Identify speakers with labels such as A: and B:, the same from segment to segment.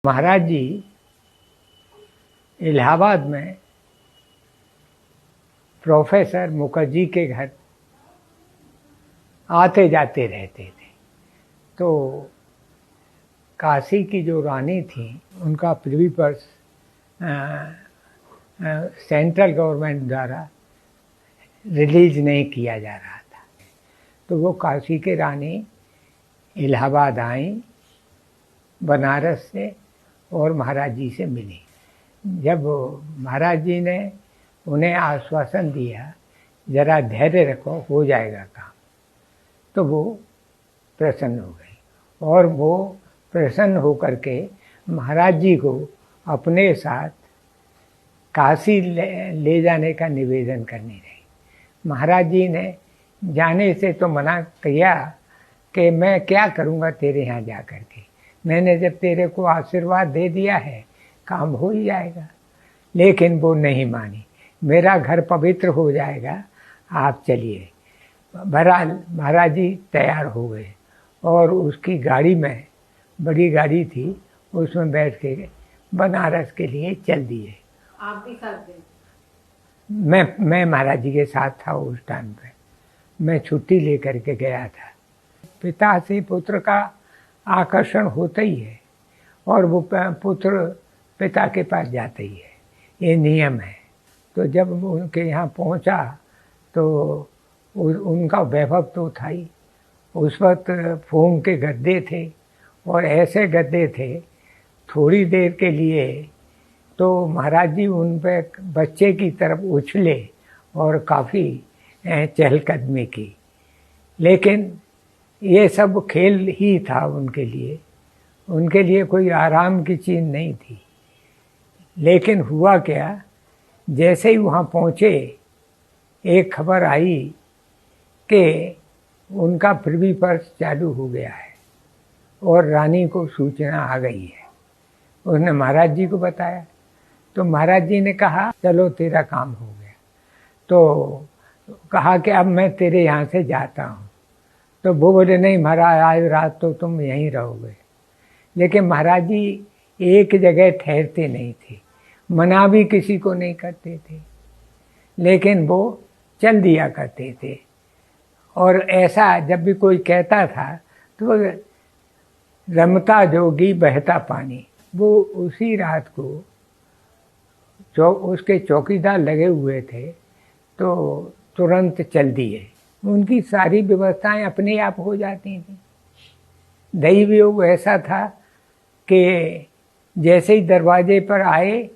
A: महाराज जी इलाहाबाद में प्रोफेसर मुखर्जी के घर आते जाते रहते थे। तो काशी की जो रानी थी उनका प्रिवी पर्स सेंट्रल गवर्नमेंट द्वारा रिलीज नहीं किया जा रहा था। तो वो काशी के रानी इलाहाबाद आई बनारस से और महाराज जी से मिली। जब महाराज जी ने उन्हें आश्वासन दिया जरा धैर्य रखो, हो जाएगा काम, तो वो प्रसन्न हो गई और वो प्रसन्न होकर के महाराज जी को अपने साथ काशी ले जाने का निवेदन करने रही। महाराज जी ने जाने से तो मना किया कि मैं क्या करूँगा तेरे यहाँ जा कर के, मैंने जब तेरे को आशीर्वाद दे दिया है काम हो ही जाएगा। लेकिन वो नहीं मानी, मेरा घर पवित्र हो जाएगा, आप चलिए। बहरहाल महाराज जी तैयार हो गए और उसकी गाड़ी में, बड़ी गाड़ी थी, उसमें बैठ के बनारस के लिए चल दिए।
B: आप भी साथ थे?
A: मैं महाराज जी के साथ था उस टाइम पे। मैं छुट्टी लेकर के गया था। पिता से पुत्र का आकर्षण होता ही है और वो पुत्र पिता के पास जाता ही है, ये नियम है। तो जब उनके यहाँ पहुँचा तो उनका वैभव तो था ही। उस वक्त फोम के गद्दे थे और ऐसे गद्दे थे, थोड़ी देर के लिए तो महाराज जी उन पे बच्चे की तरफ उछले और काफ़ी चहलकदमी की। लेकिन ये सब खेल ही था उनके लिए कोई आराम की चीज़ नहीं थी। लेकिन हुआ क्या, जैसे ही वहाँ पहुँचे एक खबर आई कि उनका प्रिवी पर्स चालू हो गया है और रानी को सूचना आ गई है। उसने महाराज जी को बताया तो महाराज जी ने कहा चलो तेरा काम हो गया। तो कहा कि अब मैं तेरे यहाँ से जाता हूँ। तो वो बोले नहीं महाराज, आज रात तो तुम यहीं रहोगे। लेकिन महाराज जी एक जगह ठहरते नहीं थे, मना भी किसी को नहीं करते थे, लेकिन वो चल दिया करते थे। और ऐसा जब भी कोई कहता था तो रमता जोगी बहता पानी, वो उसी रात को उसके चौकीदार लगे हुए थे तो तुरंत चल दिए। उनकी सारी व्यवस्थाएं अपने आप हो जाती थी। दैव योग ऐसा था कि जैसे ही दरवाजे पर आए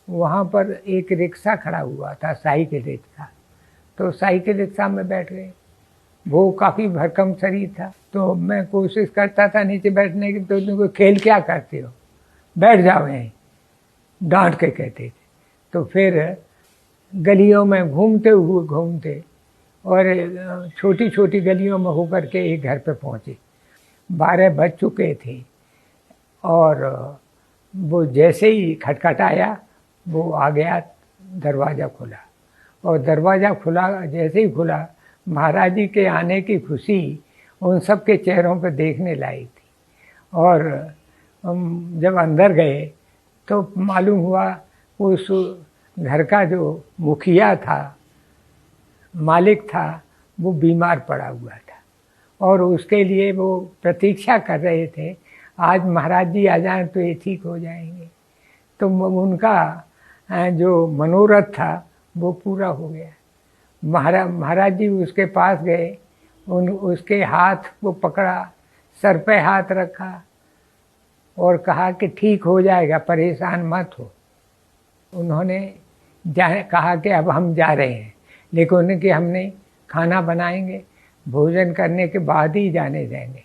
A: वहाँ पर एक रिक्शा खड़ा हुआ था, साइकिल रिक्शा। तो साइकिल रिक्शा में बैठ गए। वो काफ़ी भरकम शरीर था। तो मैं कोशिश करता था नीचे बैठने की, तो उनको खेल क्या करते हो, बैठ जाओ यहीं, डांट के कहते थे। तो फिर गलियों में घूमते और छोटी छोटी गलियों में होकर के एक घर पे पहुँचे। 12 बज चुके थे और वो जैसे ही खटखटाया वो आ गया, दरवाज़ा खुला। और दरवाज़ा खुला, जैसे ही खुला, महाराज जी के आने की खुशी उन सब के चेहरों पर देखने लायक थी। और हम जब अंदर गए तो मालूम हुआ उस घर का जो मुखिया था, मालिक था, वो बीमार पड़ा हुआ था और उसके लिए वो प्रतीक्षा कर रहे थे, आज महाराज जी आ जाएं तो ये ठीक हो जाएंगे। तो उनका जो मनोरथ था वो पूरा हो गया। महाराज जी उसके पास गए, उसके हाथ को पकड़ा, सर पे हाथ रखा और कहा कि ठीक हो जाएगा, परेशान मत हो। उन्होंने कहा कि अब हम जा रहे हैं, लेकिन उनके हमने खाना बनाएंगे, भोजन करने के बाद ही जाने देंगे।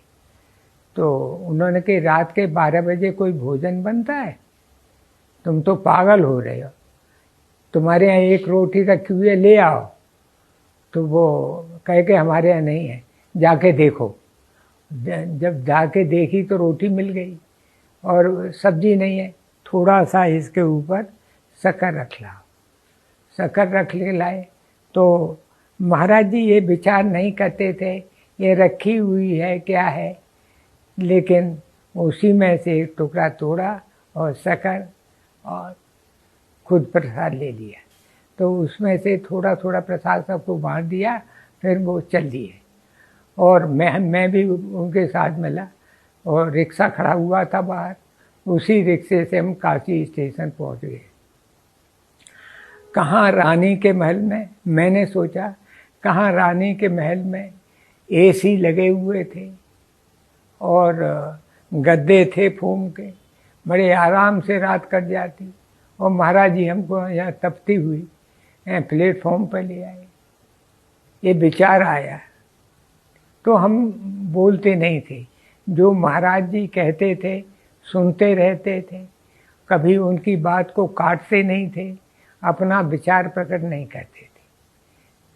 A: तो उन्होंने कहा रात के 12 बजे कोई भोजन बनता है, तुम तो पागल हो रहे हो, तुम्हारे यहाँ एक रोटी रखी हुई है, ले आओ। तो वो कह के हमारे यहाँ नहीं है, जाके देखो। जब जाके देखी तो रोटी मिल गई और सब्जी नहीं है, थोड़ा सा इसके ऊपर शक्कर रख लाओ। शक्कर रख ले लाए तो महाराज जी ये विचार नहीं करते थे ये रखी हुई है क्या है, लेकिन उसी में से एक टुकड़ा तोड़ा और शक्कर और खुद प्रसाद ले लिया। तो उसमें से थोड़ा थोड़ा प्रसाद सबको बांट दिया, फिर वो चल दिए। और मैं भी उनके साथ मिला और रिक्शा खड़ा हुआ था बाहर, उसी रिक्शे से हम काशी स्टेशन पहुंच गए। कहाँ रानी के महल में, मैंने सोचा कहाँ रानी के महल में एसी लगे हुए थे और गद्दे थे फोम के, बड़े आराम से रात कट जाती, और महाराज जी हमको यहाँ तपती हुई प्लेटफॉर्म पर ले आए। ये विचार आया तो हम बोलते नहीं थे, जो महाराज जी कहते थे सुनते रहते थे, कभी उनकी बात को काटते नहीं थे, अपना विचार प्रकट नहीं करते थे,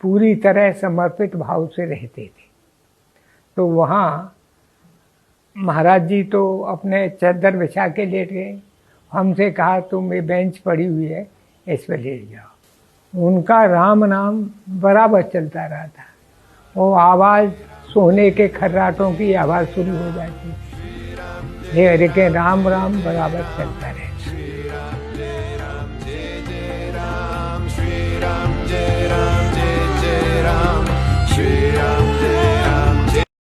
A: पूरी तरह समर्पित भाव से रहते थे। तो वहाँ महाराज जी तो अपने चादर बिछा के लेट गए, हमसे कहा तुम ये बेंच पड़ी हुई है इस पर लेट जाओ। उनका राम नाम बराबर चलता रहा था, वो आवाज़ सोने के खर्राटों की आवाज़ शुरू हो जाती, लेकिन राम राम बराबर चलता रहता।